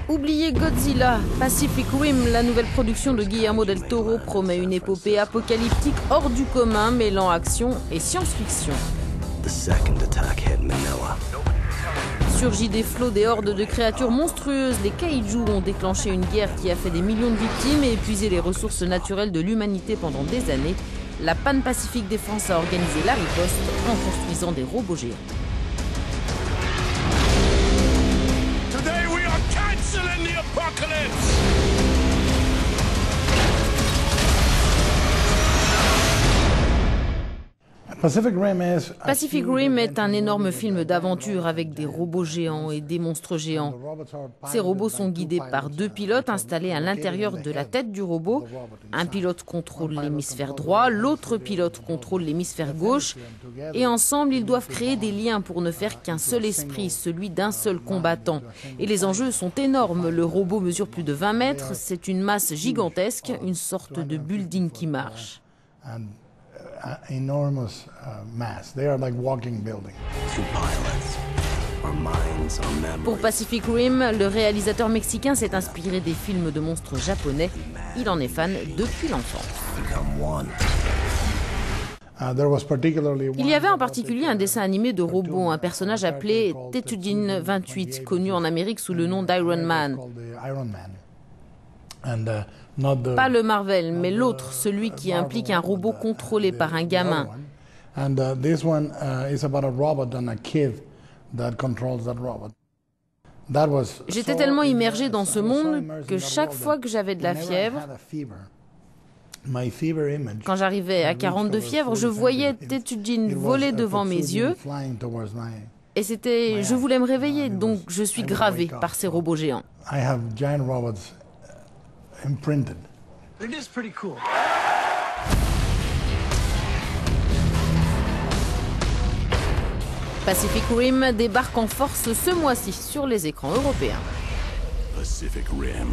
Oubliez Godzilla, Pacific Rim, la nouvelle production de Guillermo del Toro, promet une épopée apocalyptique hors du commun, mêlant action et science-fiction. Surgit des flots des hordes de créatures monstrueuses, les kaiju ont déclenché une guerre qui a fait des millions de victimes et épuisé les ressources naturelles de l'humanité pendant des années. La Pan Pacific Defense a organisé la riposte en construisant des robots géants. Today we are canceling the apocalypse! Pacific Rim est un énorme film d'aventure avec des robots géants et des monstres géants. Ces robots sont guidés par deux pilotes installés à l'intérieur de la tête du robot. Un pilote contrôle l'hémisphère droit, l'autre pilote contrôle l'hémisphère gauche. Et ensemble, ils doivent créer des liens pour ne faire qu'un seul esprit, celui d'un seul combattant. Et les enjeux sont énormes. Le robot mesure plus de 20 mètres. C'est une masse gigantesque, une sorte de building qui marche. Enormous mass. They are like walking buildings. Pour Pacific Rim, le réalisateur mexicain s'est inspiré des films de monstres japonais. Il en est fan depuis l'enfance. Il y avait en particulier un dessin animé de robots, un personnage appelé Tetujin 28, connu en Amérique sous le nom d'Iron Man. Pas le Marvel, mais l'autre, celui qui implique un robot contrôlé par un gamin. J'étais tellement immergé dans ce monde que chaque fois que j'avais de la fièvre, quand j'arrivais à 42 fièvres, je voyais Tetujin voler devant mes yeux. Et je voulais me réveiller, donc je suis gravé par ces robots géants. Imprinted. It is pretty cool. Pacific Rim débarque en force ce mois-ci sur les écrans européens. Pacific Rim.